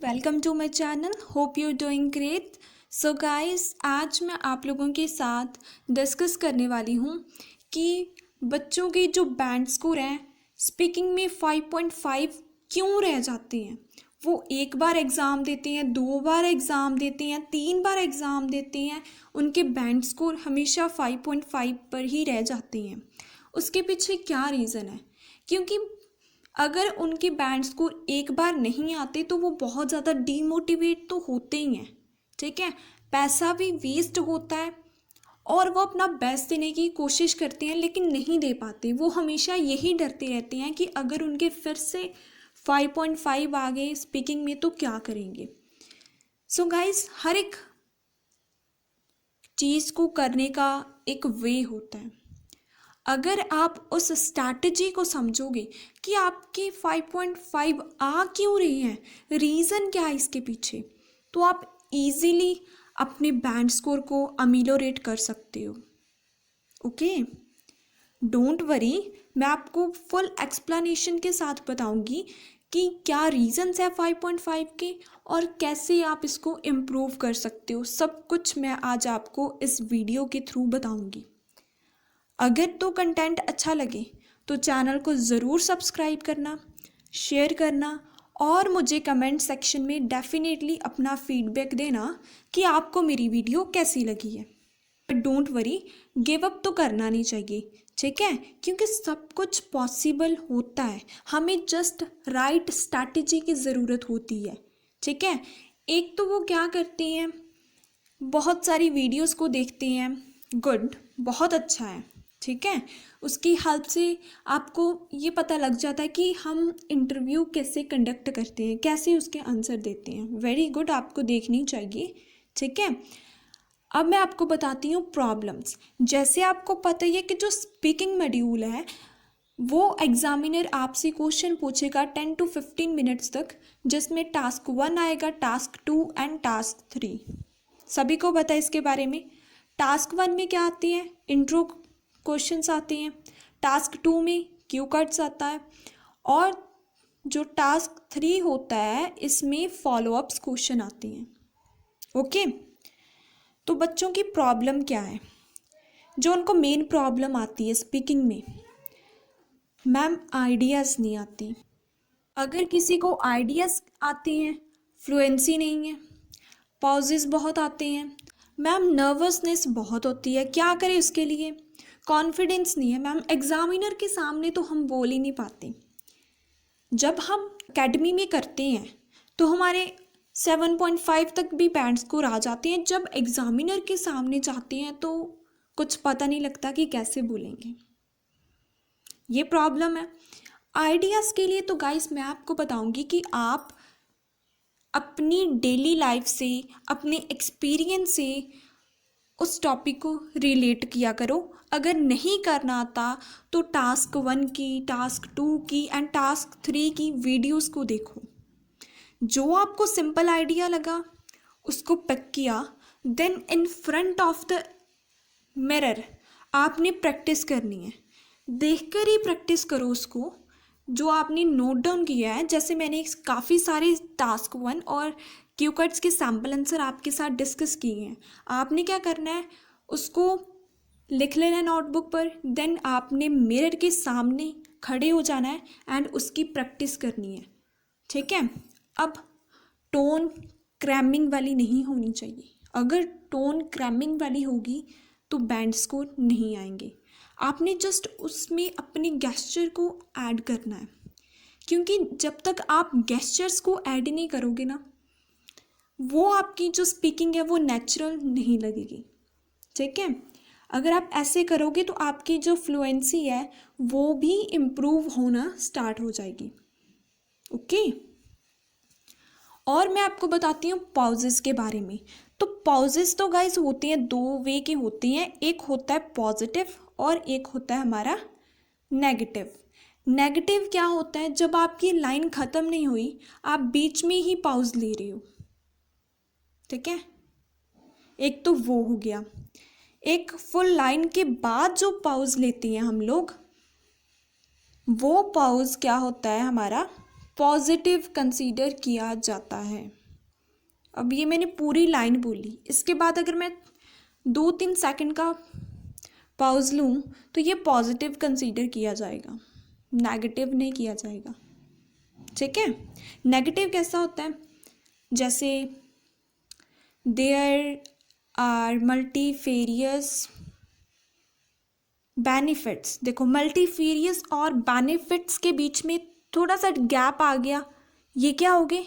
Welcome to my channel. Hope you doing great. So guys, आज मैं आप लोगों के साथ डिस्कस करने वाली हूँ कि बच्चों के जो बैंड स्कोर हैं स्पीकिंग में 5.5 क्यों रह जाते हैं। वो एक बार एग्ज़ाम देते हैं, 2 बार एग्ज़ाम देते हैं, 3 बार एग्ज़ाम देते हैं, उनके बैंड स्कोर हमेशा 5.5 पर ही रह जाते हैं। उसके पीछे क्या रीज़न है? क्योंकि अगर उनके बैंड स्कोर एक बार नहीं आते तो वो बहुत ज़्यादा डीमोटिवेट तो होते ही हैं, ठीक है। पैसा भी वेस्ट होता है और वो अपना बेस्ट देने की कोशिश करते हैं लेकिन नहीं दे पाते। वो हमेशा यही डरते रहते हैं कि अगर उनके फिर से 5.5 आ गए स्पीकिंग में तो क्या करेंगे। सो गाइस, हर एक चीज़ को करने का एक वे होता है। अगर आप उस स्ट्रैटेजी को समझोगे कि आपके 5.5 आ क्यों रहे हैं, रीज़न क्या है इसके पीछे, तो आप इजीली अपने बैंड स्कोर को अमीलोरेट कर सकते हो। ओके, डोंट वरी, मैं आपको फुल एक्सप्लेनेशन के साथ बताऊंगी कि क्या रीज़न्स है 5.5 के और कैसे आप इसको इम्प्रूव कर सकते हो। सब कुछ मैं आज आपको इस वीडियो के थ्रू बताऊंगी। अगर तो कंटेंट अच्छा लगे तो चैनल को ज़रूर सब्सक्राइब करना, शेयर करना और मुझे कमेंट सेक्शन में डेफिनेटली अपना फीडबैक देना कि आपको मेरी वीडियो कैसी लगी है। But don't worry, give up तो करना नहीं चाहिए, ठीक है, क्योंकि सब कुछ पॉसिबल होता है। हमें जस्ट राइट स्ट्रैटेजी की ज़रूरत होती है, ठीक है। एक तो वो क्या करते हैं, बहुत सारी वीडियोस को देखते हैं, गुड, बहुत अच्छा है, ठीक है। उसकी हेल्प से आपको ये पता लग जाता है कि हम इंटरव्यू कैसे कंडक्ट करते हैं, कैसे उसके आंसर देते हैं। वेरी गुड, आपको देखनी चाहिए, ठीक है। अब मैं आपको बताती हूँ प्रॉब्लम्स। जैसे आपको पता ही है कि जो स्पीकिंग मॉड्यूल है वो एग्जामिनर आपसे क्वेश्चन पूछेगा 10 to 15 मिनट्स तक, जिसमें टास्क 1 आएगा, टास्क 2 एंड टास्क 3। सभी को पता है इसके बारे में। टास्क 1 में क्या आती है, इंट्रो क्वेश्चंस आते हैं। टास्क 2 में क्यू कार्ड्स आता है और जो टास्क 3 होता है इसमें फॉलोअप्स क्वेश्चन आते हैं। ओके, तो बच्चों की प्रॉब्लम क्या है, जो उनको मेन प्रॉब्लम आती है स्पीकिंग में, मैम आइडियाज़ नहीं आती। अगर किसी को आइडियाज़ आते हैं, फ्लुएंसी नहीं है, पॉजेस बहुत आते हैं, मैम नर्वसनेस बहुत होती है, क्या करें उसके लिए, कॉन्फिडेंस नहीं है, मैम एग्जामिनर के सामने तो हम बोल ही नहीं पाते। जब हम एकेडमी में करते हैं तो हमारे 7.5 तक भी बैंड स्कोर आ जाते हैं। जब एग्जामिनर के सामने जाते हैं तो कुछ पता नहीं लगता कि कैसे बोलेंगे। ये प्रॉब्लम है। आइडियाज़ के लिए तो गाइस मैं आपको बताऊंगी कि आप अपनी डेली लाइफ से, अपने एक्सपीरियंस से उस टॉपिक को रिलेट किया करो। अगर नहीं करना आता तो टास्क 1 की, टास्क 2 की एंड टास्क 3 की वीडियोस को देखो। जो आपको सिंपल आइडिया लगा उसको पिक किया, then in front of the mirror आपने प्रैक्टिस करनी है। देखकर ही प्रैक्टिस करो उसको जो आपने नोट डाउन किया है। जैसे मैंने काफ़ी सारे टास्क 1 और क्यू कार्ड्स के सैम्पल आंसर आपके साथ डिस्कस किए हैं। आपने क्या करना है, उसको लिख लेना है नोटबुक पर, देन आपने मिरर के सामने खड़े हो जाना है एंड उसकी प्रैक्टिस करनी है, ठीक है। अब टोन क्रैमिंग वाली नहीं होनी चाहिए। अगर टोन क्रैमिंग वाली होगी तो बैंड स्कोर नहीं आएंगे। आपने जस्ट उसमें अपने गेस्चर को ऐड करना है, क्योंकि जब तक आप गेस्चर्स को ऐड नहीं करोगे ना, वो आपकी जो स्पीकिंग है वो नेचुरल नहीं लगेगी, ठीक है। अगर आप ऐसे करोगे तो आपकी जो फ्लुएंसी है वो भी इम्प्रूव होना स्टार्ट हो जाएगी। ओके, और मैं आपको बताती हूँ पॉजेस के बारे में। तो पॉजेस तो गाइस होते हैं, 2 वे के होते हैं। एक होता है पॉजिटिव और एक होता है हमारा नेगेटिव। नेगेटिव क्या होता है, जब आपकी लाइन ख़त्म नहीं हुई आप बीच में ही पॉज ले रहे हो, ठीक है। एक तो वो हो गया। एक फुल लाइन के बाद जो पॉज लेते हैं हम लोग, वो पॉज क्या होता है हमारा पॉजिटिव कंसीडर किया जाता है। अब ये मैंने पूरी लाइन बोली, इसके बाद अगर मैं 2-3 सेकंड का पॉज लूँ तो ये पॉजिटिव कंसीडर किया जाएगा, नेगेटिव नहीं किया जाएगा। ठीक है, नेगेटिव कैसा होता है? जैसे देयर आर मल्टीफेरियस बेनिफिट्स। देखो, मल्टीफेरियस और बेनिफिट्स के बीच में थोड़ा सा गैप आ गया, ये क्या हो गए?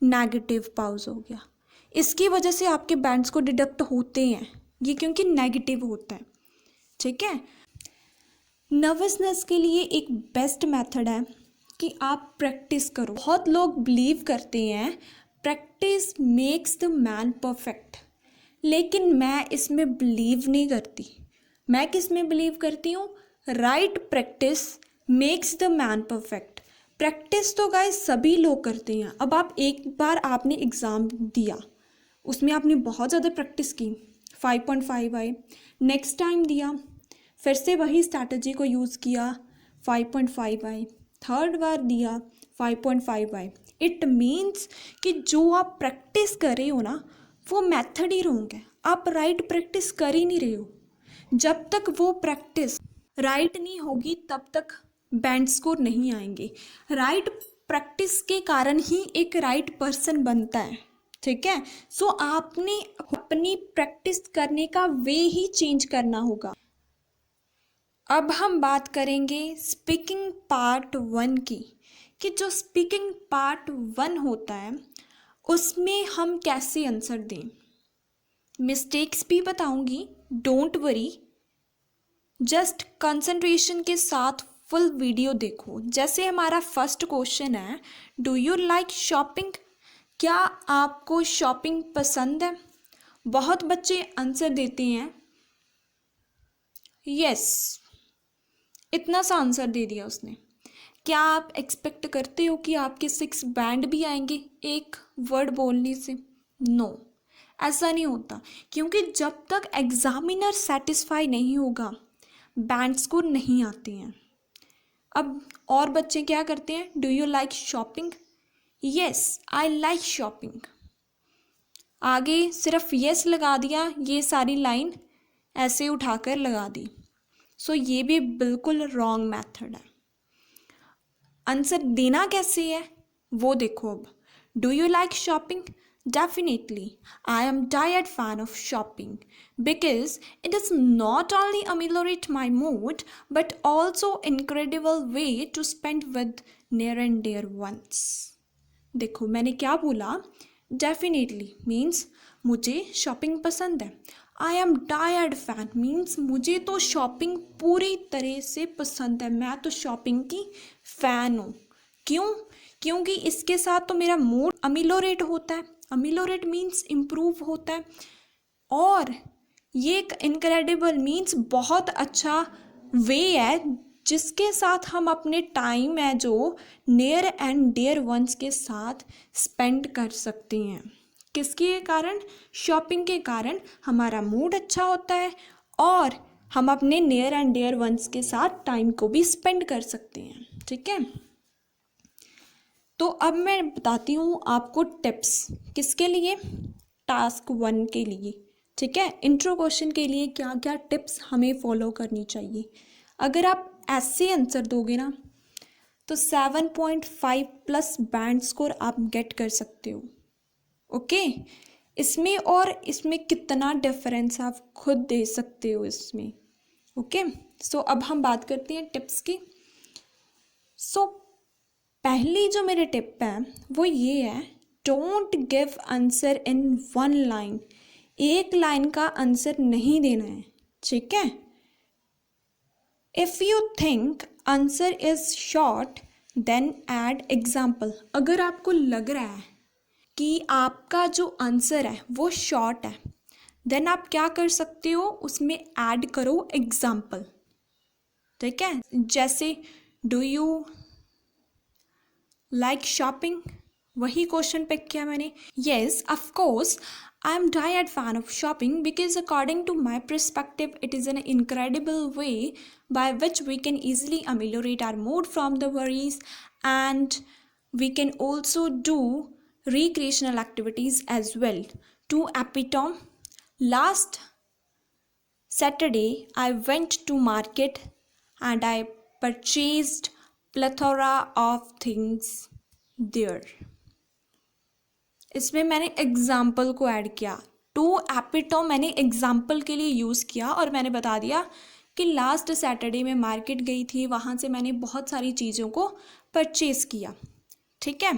नेगेटिव पॉज हो गया। इसकी वजह से आपके बैंड्स को डिडक्ट होते हैं, ये क्योंकि नेगेटिव होता है। ठीक है, नर्वसनेस के लिए एक बेस्ट मेथड है कि आप प्रैक्टिस करो। बहुत लोग बिलीव करते हैं practice makes the man perfect, लेकिन मैं इसमें बिलीव नहीं करती। मैं किस में बिलीव करती हूँ? Right practice makes the man perfect. Practice तो गाइस सभी लोग करते हैं। अब आप एक बार आपने एग्ज़ाम दिया, उसमें आपने बहुत ज़्यादा प्रैक्टिस की, 5.5 आए। नेक्स्ट टाइम दिया, फिर से वही स्ट्रैटेजी को यूज़ किया, 5.5 आए। थर्ड बार दिया, 5.5 आए। इट मीन्स कि जो आप प्रैक्टिस कर रहे हो ना, वो मेथड ही रॉन्ग है। आप राइट प्रैक्टिस कर ही नहीं रहे हो। जब तक वो प्रैक्टिस राइट नहीं होगी तब तक बैंड स्कोर नहीं आएंगे। राइट प्रैक्टिस के कारण ही एक राइट पर्सन बनता है। ठीक है, सो आपने अपनी प्रैक्टिस करने का वे ही चेंज करना होगा। अब हम बात करेंगे स्पीकिंग पार्ट 1 की, कि जो स्पीकिंग पार्ट 1 होता है उसमें हम कैसे आंसर दें। मिस्टेक्स भी बताऊंगी, डोंट वरी, जस्ट कंसंट्रेशन के साथ फुल वीडियो देखो। जैसे हमारा फर्स्ट क्वेश्चन है, डू यू लाइक शॉपिंग? क्या आपको शॉपिंग पसंद है? बहुत बच्चे आंसर देते हैं यस, इतना सा आंसर दे दिया उसने। क्या आप एक्सपेक्ट करते हो कि आपके 6 बैंड भी आएंगे एक वर्ड बोलने से? नो, ऐसा नहीं होता, क्योंकि जब तक एग्जामिनर सेटिस्फाई नहीं होगा बैंड स्कोर नहीं आते हैं। अब और बच्चे क्या करते हैं? Do you like shopping? Yes, I like shopping. आगे सिर्फ यस लगा दिया, ये सारी लाइन ऐसे उठाकर लगा दी। सो ये भी बिल्कुल रॉन्ग मेथड है। आंसर देना कैसे है वो देखो। अब do you like shopping? Definitely, I am diehard fan of shopping because it does not only ameliorate my mood but also incredible way to spend with near and dear ones. देखो मैंने क्या बोला, डेफिनेटली मीन्स मुझे shopping पसंद है। आई am diehard fan means मुझे तो shopping पूरी तरह से पसंद है, मैं तो शॉपिंग की फ़ैन हूँ। क्यों? क्योंकि इसके साथ तो मेरा मूड अमिलोरेट होता है। अमिलोरेट मीन्स इम्प्रूव होता है, और ये एक इनक्रेडिबल मीन्स बहुत अच्छा वे है जिसके साथ हम अपने टाइम है जो नियर एंड डियर वंस के साथ स्पेंड कर सकते हैं। किसके कारण? शॉपिंग के कारण हमारा मूड अच्छा होता है और हम अपने नियर एंड डियर वंस के साथ टाइम को भी स्पेंड कर सकते हैं। ठीक है, तो अब मैं बताती हूँ आपको टिप्स। किसके लिए? टास्क 1 के लिए। ठीक है, इंट्रो क्वेश्चन के लिए क्या क्या टिप्स हमें फॉलो करनी चाहिए। अगर आप ऐसे आंसर दोगे ना तो 7.5 प्लस बैंड स्कोर आप गेट कर सकते हो। ओके, इसमें और इसमें कितना डिफरेंस आप खुद दे सकते हो इसमें। ओके, सो अब हम बात करते हैं टिप्स की। सो पहली जो मेरे टिप है वो ये है, don't give answer in 1 line. एक लाइन का आंसर नहीं देना है। ठीक है, if you think answer is short then add example. अगर आपको लग रहा है कि आपका जो आंसर है वो शॉर्ट है, देन आप क्या कर सकते हो, उसमें ऐड करो एग्जाम्पल। ठीक है, जैसे डू यू लाइक शॉपिंग, वही क्वेश्चन पिक किया मैंने। Yes of course I am diehard fan of shopping because according to my perspective it is an incredible way by which we can easily ameliorate our mood from the worries and We can also do recreational activities as well. To epitome, last Saturday I went to market and I purchased plethora of things there. इसमें मैंने example को add किया. To एपिटो मैंने example के लिए use किया और मैंने बता दिया कि लास्ट सैटरडे में मार्केट गई थी, वहाँ से मैंने बहुत सारी चीज़ों को परचेज़ किया. ठीक है.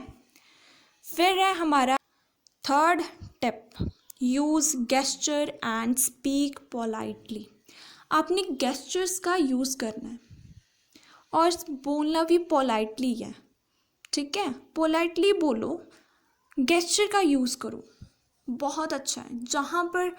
फिर है हमारा third tip, use gesture and speak politely. आपने गेस्चर्स का यूज़ करना है और बोलना भी पोलाइटली है. ठीक है, पोलाइटली बोलो, गेस्चर का यूज़ करो, बहुत अच्छा है. जहाँ पर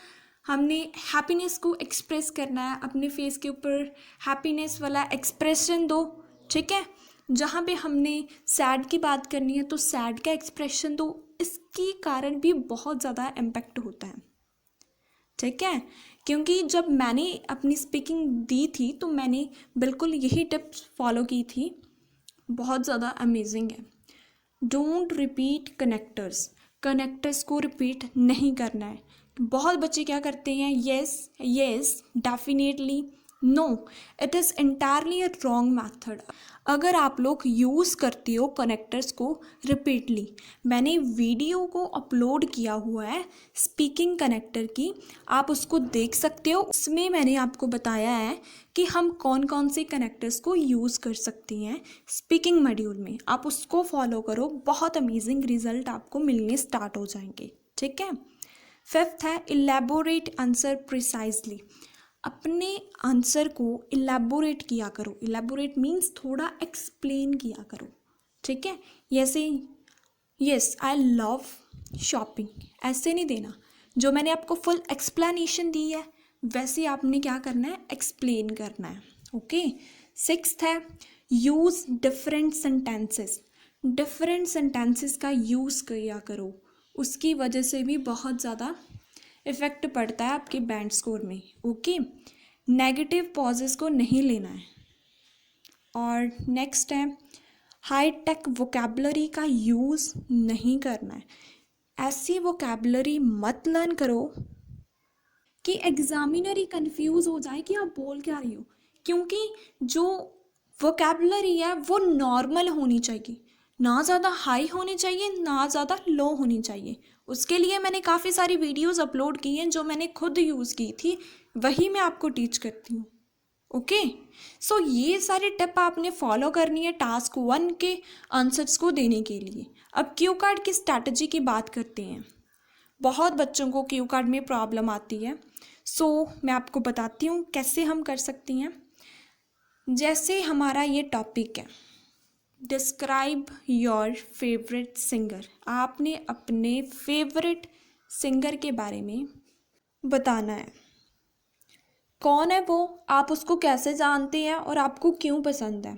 हमने हैप्पीनेस को एक्सप्रेस करना है, अपने फेस के ऊपर हैप्पीनेस वाला एक्सप्रेशन दो. ठीक है. जहाँ पे हमने सैड की बात करनी है तो सैड का एक्सप्रेशन दो. इसके कारण भी बहुत ज़्यादा इम्पेक्ट होता है. ठीक है. क्योंकि जब मैंने अपनी स्पीकिंग दी थी तो मैंने बिल्कुल यही टिप्स फॉलो की थी. बहुत ज़्यादा अमेजिंग है. डोंट रिपीट कनेक्टर्स को रिपीट नहीं करना है. बहुत बच्चे क्या करते हैं, yes definitely, no, it is entirely a wrong method. अगर आप लोग यूज़ करते हो कनेक्टर्स को रिपीटली, मैंने वीडियो को अपलोड किया हुआ है स्पीकिंग कनेक्टर की, आप उसको देख सकते हो. उसमें मैंने आपको बताया है कि हम कौन कौन से कनेक्टर्स को यूज़ कर सकते हैं स्पीकिंग मॉड्यूल में. आप उसको फॉलो करो, बहुत अमेजिंग रिजल्ट आपको मिलने स्टार्ट हो जाएंगे. ठीक है. फिफ्थ है इलेबोरेट आंसर प्रिसाइजली. अपने आंसर को इलेबोरेट किया करो. इलेबोरेट मीन्स थोड़ा एक्सप्लेन किया करो. ठीक है. जैसे यस आई लव शॉपिंग, ऐसे नहीं देना. जो मैंने आपको फुल एक्सप्लेनेशन दी है वैसे आपने क्या करना है, एक्सप्लेन करना है. ओके. सिक्स्थ है यूज़ डिफरेंट सेंटेंसेस का यूज़ किया करो. उसकी वजह से भी बहुत ज़्यादा इफ़ेक्ट पड़ता है आपके बैंड स्कोर में. ओके. नेगेटिव पॉजेस को नहीं लेना है. और नेक्स्ट है हाई टेक वोकेबलरी का यूज़ नहीं करना है. ऐसी वोकेबलरी मत लर्न करो कि एग्जामिनर ही कंफ्यूज हो जाए कि आप बोल क्या रही हो. क्योंकि जो वोकेबलरी है वो नॉर्मल होनी चाहिए, ना ज़्यादा हाई होनी चाहिए ना ज़्यादा लो होनी चाहिए. उसके लिए मैंने काफ़ी सारी वीडियोस अपलोड की हैं जो मैंने खुद यूज़ की थी, वही मैं आपको टीच करती हूँ. ओके. सो ये सारे टिप आपने फॉलो करनी है टास्क 1 के आंसर्स को देने के लिए. अब क्यू कार्ड की स्ट्रैटेजी की बात करते हैं. बहुत बच्चों को क्यू कार्ड में प्रॉब्लम आती है. सो मैं आपको बताती हूँ कैसे हम कर सकती हैं. जैसे हमारा ये टॉपिक है डिस्क्राइब योर फेवरेट सिंगर. आपने अपने फेवरेट सिंगर के बारे में बताना है. कौन है वो, आप उसको कैसे जानते हैं और आपको क्यों पसंद है.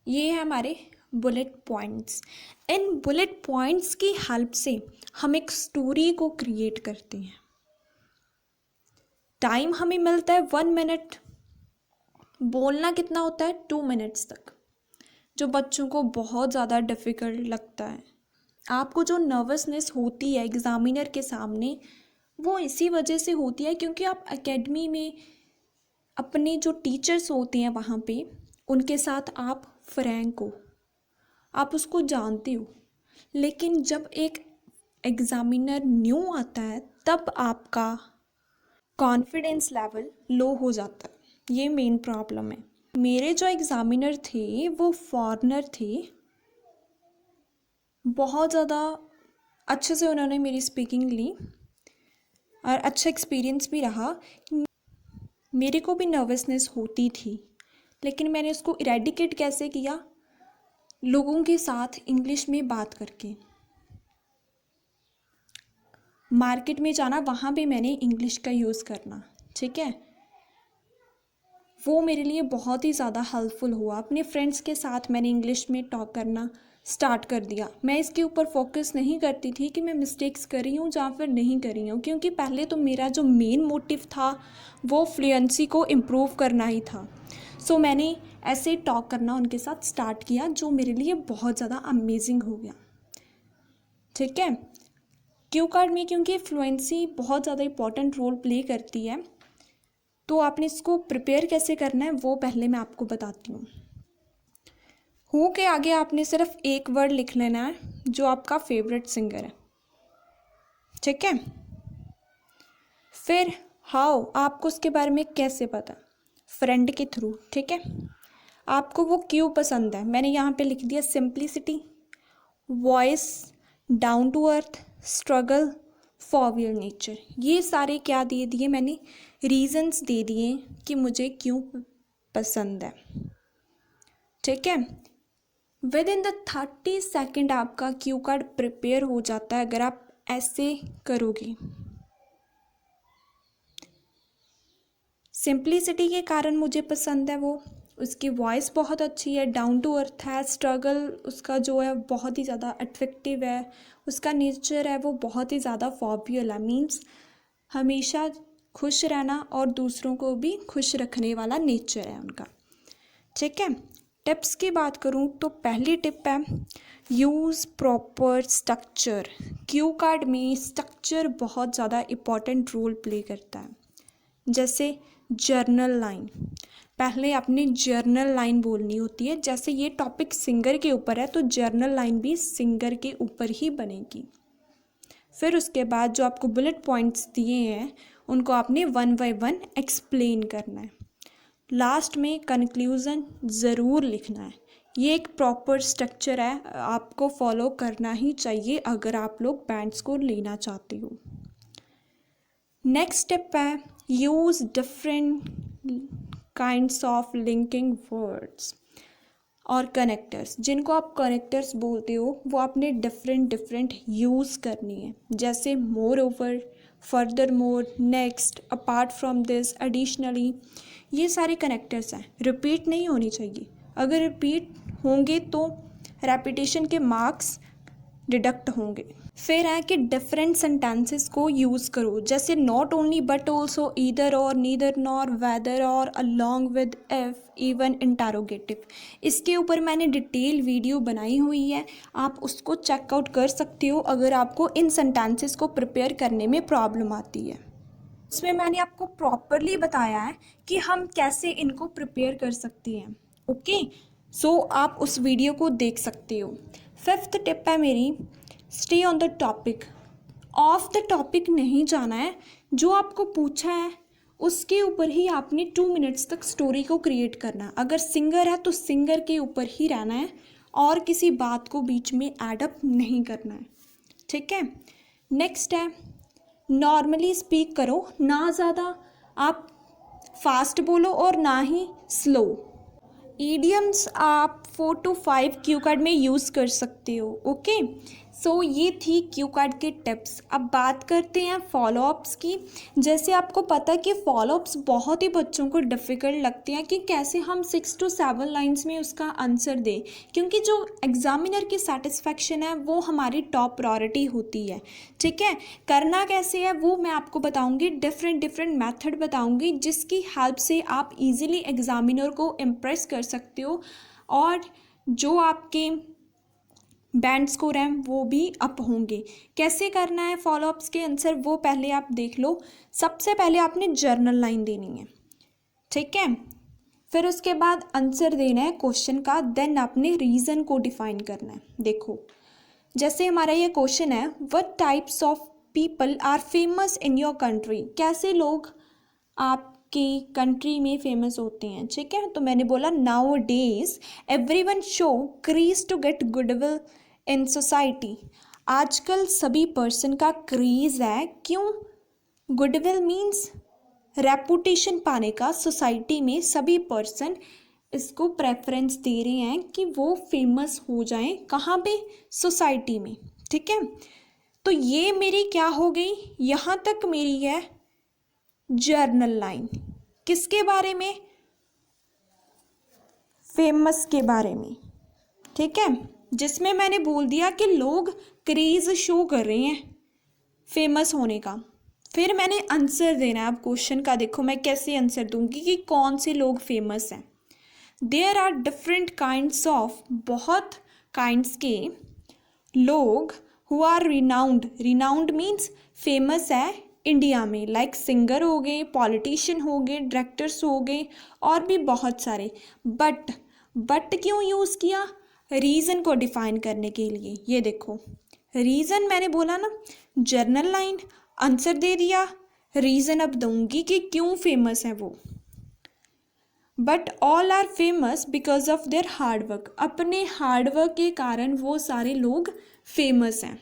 ये है हमारे bullet points. In bullet points की हेल्प से हम एक स्टोरी को क्रिएट करते हैं. टाइम हमें मिलता है 1 मिनट. बोलना कितना होता है 2 मिनट्स तक, जो बच्चों को बहुत ज़्यादा डिफ़िकल्ट लगता है. आपको जो नर्वसनेस होती है एग्ज़ामिनर के सामने वो इसी वजह से होती है क्योंकि आप एकेडमी में अपने जो टीचर्स होते हैं वहाँ पे उनके साथ आप फ्रैंक हो, आप उसको जानते हो. लेकिन जब एक एग्ज़ामिनर न्यू आता है तब आपका कॉन्फिडेंस लेवल लो हो जाता है. ये मेन प्रॉब्लम है. मेरे जो एग्ज़ामिनर थे वो फॉरेनर थे. बहुत ज़्यादा अच्छे से उन्होंने मेरी स्पीकिंग ली और अच्छा एक्सपीरियंस भी रहा. मेरे को भी नर्वसनेस होती थी लेकिन मैंने उसको इरेडिकेट कैसे किया, लोगों के साथ इंग्लिश में बात करके. मार्केट में जाना, वहाँ भी मैंने इंग्लिश का यूज़ करना. ठीक है. वो मेरे लिए बहुत ही ज़्यादा हेल्पफुल हुआ. अपने फ्रेंड्स के साथ मैंने इंग्लिश में टॉक करना स्टार्ट कर दिया. मैं इसके ऊपर फोकस नहीं करती थी कि मैं मिस्टेक्स कर रही हूँ या फिर नहीं कर रही हूँ, क्योंकि पहले तो मेरा जो मेन मोटिव था वो फ्लुएंसी को इम्प्रूव करना ही था. सो मैंने ऐसे टॉक करना उनके साथ स्टार्ट किया, जो मेरे लिए बहुत ज़्यादा अमेजिंग हो गया। ठीक है, क्यू कार्ड में क्योंकि फ्लुएंसी बहुत ज़्यादा इंपॉर्टेंट रोल प्ले करती है, तो आपने इसको प्रिपेयर कैसे करना है वो पहले मैं आपको बताती हूँ। हु के आगे आपने सिर्फ एक वर्ड लिख लेना है जो आपका फेवरेट सिंगर है। ठीक है, फिर हाउ, आपको उसके बारे में कैसे पता, फ्रेंड के थ्रू। ठीक है, आपको वो क्यों पसंद है, मैंने यहाँ पे लिख दिया simplicity, voice, down to earth, struggle, forward nature. ये सारे क्या दे दिए मैंने, रीजंस दे दिए कि मुझे क्यों पसंद है। ठीक है, विद इन द 30 सेकेंड आपका क्यू कार्ड प्रिपेयर हो जाता है अगर आप ऐसे करोगे। सिंप्लिसिटी के कारण मुझे पसंद है वो, उसकी वॉइस बहुत अच्छी है, डाउन टू अर्थ है, स्ट्रगल उसका जो है बहुत ही ज़्यादा अट्रैक्टिव है, उसका नेचर है वो बहुत ही ज़्यादा फॉर्बियल है, मीन्स हमेशा खुश रहना और दूसरों को भी खुश रखने वाला नेचर है उनका। ठीक है, टिप्स की बात करूँ तो पहली टिप है use proper structure. Q card में स्ट्रक्चर बहुत ज़्यादा इम्पॉर्टेंट रोल प्ले करता है। जैसे जर्नल लाइन, पहले अपनी जर्नल लाइन बोलनी होती है। जैसे ये टॉपिक सिंगर के ऊपर है तो जर्नल लाइन भी सिंगर के ऊपर ही बनेगी। फिर उसके बाद जो आपको बुलेट पॉइंट्स दिए हैं उनको आपने 1 बाय 1 एक्सप्लेन करना है। लास्ट में कंक्लूज़न ज़रूर लिखना है। ये एक प्रॉपर स्ट्रक्चर है, आपको फॉलो करना ही चाहिए अगर आप लोग बैंड्स को लेना चाहते हो। नेक्स्ट स्टेप है use different kinds of linking words और कनेक्टर्स। जिनको आप कनेक्टर्स बोलते हो वो आपने डिफरेंट यूज़ करनी है। जैसे more over, further more, next, apart from this, additionally, ये सारे कनेक्टर्स हैं, रिपीट नहीं होनी चाहिए। अगर रिपीट होंगे तो रेपिटेशन के मार्क्स डिडक्ट होंगे। फिर है कि डिफरेंट सेंटेंसेस को यूज़ करो, जैसे not only but also, either और, नीदर नॉर, वेदर और, along with, if, even, interrogative. इसके ऊपर मैंने डिटेल वीडियो बनाई हुई है, आप उसको चेकआउट कर सकते हो अगर आपको इन सेंटेंसेस को प्रिपेयर करने में प्रॉब्लम आती है। इसमें मैंने आपको प्रॉपरली बताया है कि हम कैसे इनको प्रिपेयर कर सकते हैं। ओके, सो आप उस वीडियो को देख सकते हो। फिफ्थ टिप है मेरी, stay on the topic. Of the topic नहीं जाना है, जो आपको पूछा है उसके ऊपर ही आपने 2 मिनट्स तक स्टोरी को क्रिएट करना है। अगर सिंगर है तो सिंगर के ऊपर ही रहना है और किसी बात को बीच में एडअप नहीं करना है। ठीक है, नेक्स्ट है नॉर्मली स्पीक करो, ना ज़्यादा आप फास्ट बोलो और ना ही स्लो। ईडियम्स आप 4 to 5 क्यू कार्ड में यूज़ कर सकते हो। ओके, सो ये थी क्यू कार्ड के टिप्स। अब बात करते हैं फॉलोअप्स की। जैसे आपको पता है कि फॉलोअप्स बहुत ही बच्चों को डिफ़िकल्ट लगते हैं कि कैसे हम 6 to 7 लाइन्स में उसका आंसर दें, क्योंकि जो एग्ज़ामिनर की सेटिस्फैक्शन है वो हमारी टॉप प्रायोरिटी होती है। ठीक है, करना कैसे है वो मैं आपको बताऊंगी, डिफरेंट मेथड बताऊंगी जिसकी हेल्प से आप इजीली एग्ज़ामिनर को इम्प्रेस कर सकते हो और जो आपके बैंड स्कोर हैं वो भी अप होंगे। कैसे करना है फॉलोअप्स के आंसर वो पहले आप देख लो। सबसे पहले आपने जर्नल लाइन देनी है। ठीक है, फिर उसके बाद आंसर देना है क्वेश्चन का, देन आपने रीज़न को डिफाइन करना है। देखो, जैसे हमारा ये क्वेश्चन है, what types of people are famous in your country. कैसे लोग आपकी कंट्री में फेमस होते हैं। ठीक है, तो मैंने बोला nowadays everyone show craze to get goodwill in society. आजकल सभी पर्सन का क्रेज है, क्यों? गुडविल मीन्स रेपुटेशन पाने का। सोसाइटी में सभी पर्सन इसको प्रेफरेंस दे रहे हैं कि वो फेमस हो जाएं। कहाँ पे? सोसाइटी में। ठीक है, तो ये मेरी क्या हो गई, यहाँ तक मेरी है जर्नल लाइन। किसके बारे में? फेमस के बारे में। ठीक है, जिसमें मैंने बोल दिया कि लोग क्रेज शो कर रहे हैं फेमस होने का। फिर मैंने आंसर देना है अब क्वेश्चन का। देखो मैं कैसे आंसर दूंगी कि कौन से लोग फेमस हैं। There are different kinds of, बहुत काइंड्स के लोग who are renowned, renowned means famous है इंडिया में, लाइक सिंगर हो गए, पॉलिटिशियन हो गए, डायरेक्टर्स हो गए और भी बहुत सारे। बट क्यों यूज़ किया? रीज़न को डिफाइन करने के लिए। ये देखो रीज़न मैंने बोला ना, जर्नल लाइन, आंसर दे दिया, रीज़न अब दूंगी कि क्यों फेमस है वो। But all are famous because of their hard work, अपने हार्डवर्क के कारण वो सारे लोग फेमस हैं।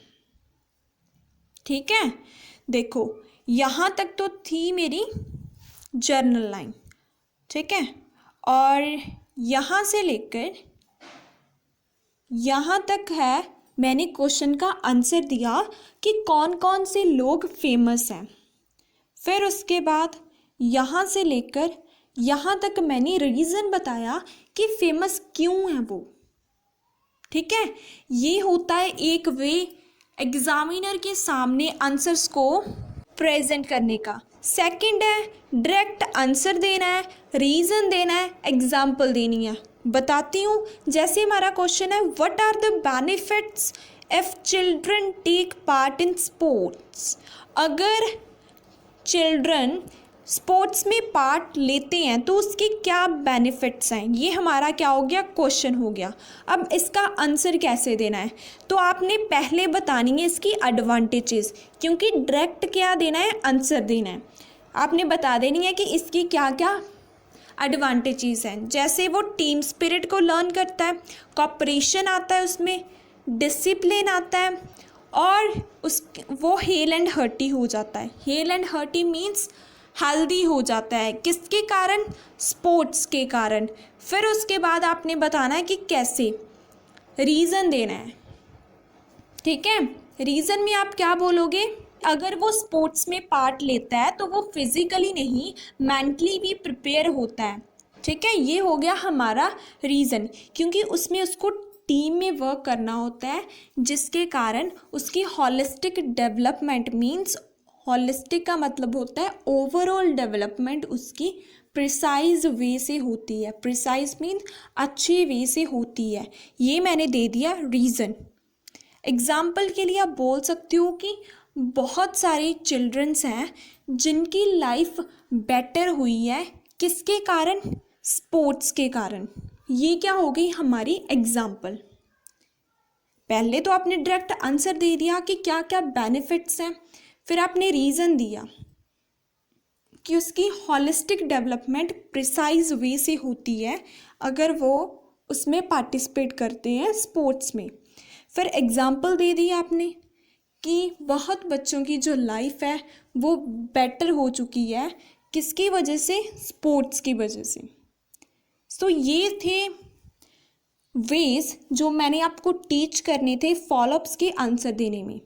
ठीक है, देखो यहाँ तक तो थी मेरी जर्नल लाइन, ठीक है, और यहाँ से लेकर यहाँ तक है मैंने क्वेश्चन का आंसर दिया कि कौन कौन से लोग फेमस हैं। फिर उसके बाद यहाँ से लेकर यहाँ तक मैंने रीज़न बताया कि फेमस क्यों है वो। ठीक है, ये होता है एक वे एग्जामिनर के सामने आंसर्स को प्रेजेंट करने का। सेकंड है डायरेक्ट आंसर देना है, रीज़न देना है, एग्जाम्पल देनी है। बताती हूँ, जैसे हमारा क्वेश्चन है what are the benefits if children take part in sports. अगर चिल्ड्रन स्पोर्ट्स में पार्ट लेते हैं तो उसके क्या बेनिफिट्स हैं, ये हमारा क्या हो गया, क्वेश्चन हो गया। अब इसका आंसर कैसे देना है, तो आपने पहले बतानी है इसकी एडवांटेजेस, क्योंकि डायरेक्ट क्या देना है, आंसर देना है। आपने बता देनी है कि इसकी क्या क्या एडवांटेजेस हैं। जैसे वो टीम स्पिरिट को लर्न करता है, कॉपरेशन आता है उसमें, डिसिप्लिन आता है, और वो हेल एंड हर्टी हो जाता है। Hello and hearty means healthy हो जाता है, किसके कारण, स्पोर्ट्स के कारण। फिर उसके बाद आपने बताना है कि कैसे, रीज़न देना है। ठीक है, रीज़न में आप क्या बोलोगे, अगर वो स्पोर्ट्स में पार्ट लेता है तो वो फिजिकली नहीं मेंटली भी प्रिपेयर होता है। ठीक है, ये हो गया हमारा रीज़न, क्योंकि उसमें उसको टीम में वर्क करना होता है, जिसके कारण उसकी हॉलिस्टिक डेवलपमेंट मीन्स, हॉलिस्टिक का मतलब होता है ओवरऑल डेवलपमेंट, उसकी प्रिसाइज वे से होती है। प्रिसाइज मीन अच्छे वे से होती है। ये मैंने दे दिया रीज़न। एग्जाम्पल के लिए आप बोल सकते हो कि बहुत सारे चिल्ड्रंस हैं जिनकी लाइफ बेटर हुई है, किसके कारण, स्पोर्ट्स के कारण। ये क्या हो गई हमारी एग्जाम्पल। पहले तो आपने डायरेक्ट आंसर दे दिया कि क्या क्या बेनिफिट्स हैं, फिर आपने रीज़न दिया कि उसकी हॉलिस्टिक डेवलपमेंट प्रिसाइज वे से होती है अगर वो उसमें पार्टिसिपेट करते हैं स्पोर्ट्स में। फिर एग्जाम्पल दे दी आपने कि बहुत बच्चों की जो लाइफ है वो बेटर हो चुकी है, किसकी वजह से, स्पोर्ट्स की वजह से। तो ये थे वेज जो मैंने आपको टीच करने थे फॉलोअप्स के आंसर देने में।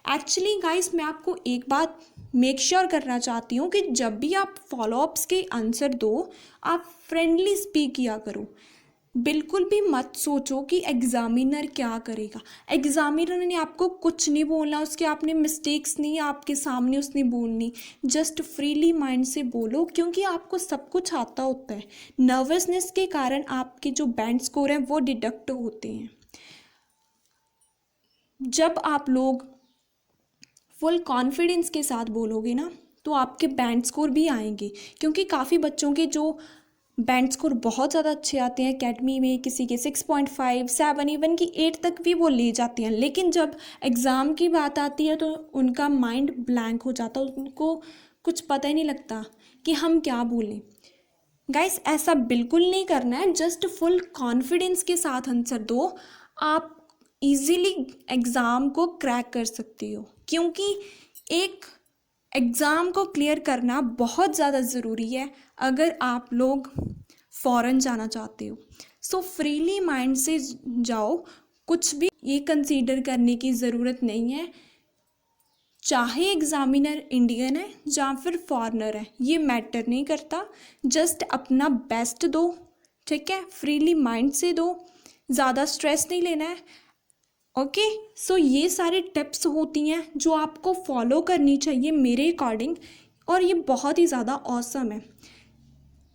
एक्चुअली गाइस मैं आपको एक बात मेक श्योर करना चाहती हूँ कि जब भी आप फॉलोअप्स के आंसर दो, आप फ्रेंडली स्पीक किया करो। बिल्कुल भी मत सोचो कि एग्ज़ामिनर क्या करेगा। एग्ज़ामिनर ने आपको कुछ नहीं बोलना, उसके आपने मिस्टेक्स नहीं आपके सामने उसने बोलनी। जस्ट फ्रीली माइंड से बोलो, क्योंकि आपको सब कुछ आता होता है। नर्वसनेस के कारण आपके जो बैंड स्कोर हैं वो डिडक्ट होते हैं। जब आप लोग फुल कॉन्फिडेंस के साथ बोलोगे ना तो आपके बैंड स्कोर भी आएंगे, क्योंकि काफ़ी बच्चों के जो बैंड स्कोर बहुत ज़्यादा अच्छे आते हैं एकेडमी में, किसी के 6.5, 7, इवन की 8 तक भी वो ले जाते हैं। लेकिन जब एग्ज़ाम की बात आती है तो उनका माइंड ब्लैंक हो जाता है, उनको कुछ पता ही नहीं लगता कि हम क्या बोलें। गाइस ऐसा बिल्कुल नहीं करना है, जस्ट फुल कॉन्फिडेंस के साथ आंसर दो, आप इजीली एग्ज़ाम को क्रैक कर सकती हो। क्योंकि एक एग्ज़ाम को क्लियर करना बहुत ज़्यादा ज़रूरी है अगर आप लोग फ़ॉरेन जाना चाहते हो। सो फ्रीली माइंड से जाओ, कुछ भी ये कंसीडर करने की ज़रूरत नहीं है, चाहे एग्ज़ामिनर इंडियन है या फिर फॉरेनर है, ये मैटर नहीं करता। जस्ट अपना बेस्ट दो, ठीक है, फ्रीली माइंड से दो, ज़्यादा स्ट्रेस नहीं लेना है। ओके, सो ये सारी टिप्स होती हैं जो आपको फॉलो करनी चाहिए मेरे अकॉर्डिंग, और ये बहुत ही ज़्यादा ऑसम है।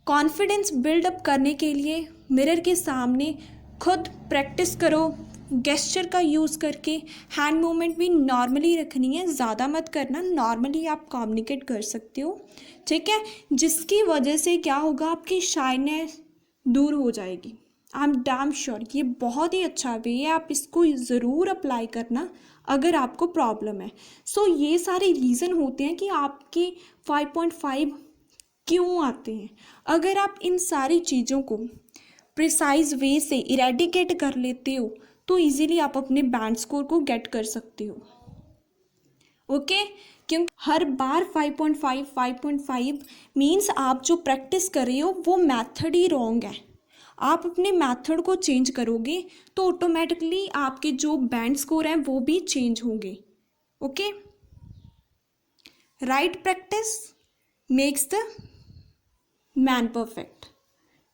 कॉन्फिडेंस बिल्डअप करने के लिए मिरर के सामने खुद प्रैक्टिस करो, गेस्चर का यूज़ करके। हैंड मूवमेंट भी नॉर्मली रखनी है, ज़्यादा मत करना, नॉर्मली आप कम्युनिकेट कर सकते हो, ठीक है। जिसकी वजह से क्या होगा, आपकी शाइनेस दूर हो जाएगी। आई एम डैम श्योर ये बहुत ही अच्छा वे है, आप इसको ज़रूर अप्लाई करना अगर आपको प्रॉब्लम है। सो ये सारे रीज़न होते हैं कि आपके 5.5 क्यों आते हैं। अगर आप इन सारी चीज़ों को प्रिसाइज वे से इरेडिकेट कर लेते हो तो इजीली आप अपने बैंड स्कोर को गेट कर सकते हो, ओके। क्योंकि हर बार 5.5 मीन्स आप जो प्रैक्टिस कर रहे हो वो मेथड ही रॉन्ग है। आप अपने मेथड को चेंज करोगे तो ऑटोमेटिकली आपके जो बैंड स्कोर हैं वो भी चेंज होंगे, okay. Right practice makes the man perfect,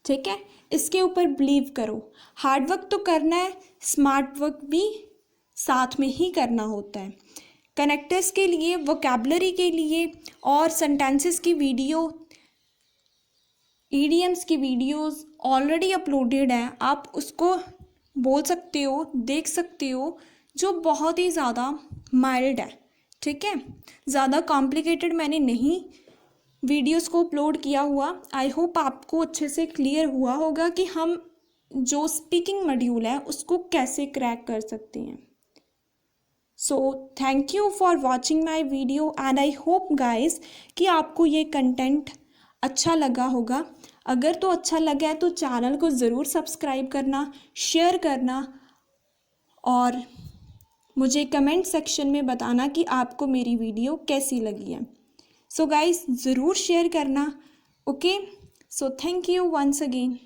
ठीक है। इसके ऊपर बिलीव करो। हार्ड वर्क तो करना है, स्मार्ट वर्क भी साथ में ही करना होता है। कनेक्टर्स के लिए, वोकैबुलरी के लिए और सेंटेंसेस की वीडियो, ईडियम्स की वीडियोस ऑलरेडी अपलोडेड हैं, आप उसको बोल सकते हो, देख सकते हो, जो बहुत ही ज़्यादा माइल्ड है, ठीक है। ज़्यादा कॉम्प्लिकेटेड मैंने नहीं वीडियोस को अपलोड किया हुआ। आई होप आपको अच्छे से क्लियर हुआ होगा कि हम जो स्पीकिंग मॉड्यूल है उसको कैसे क्रैक कर सकते हैं। सो thank you for watching my video and I hope guys कि आपको ये कंटेंट अच्छा लगा होगा। अगर तो अच्छा लगा है तो चैनल को ज़रूर सब्सक्राइब करना, शेयर करना और मुझे कमेंट सेक्शन में बताना कि आपको मेरी वीडियो कैसी लगी है। सो गाइज ज़रूर शेयर करना, okay. So thank you once again.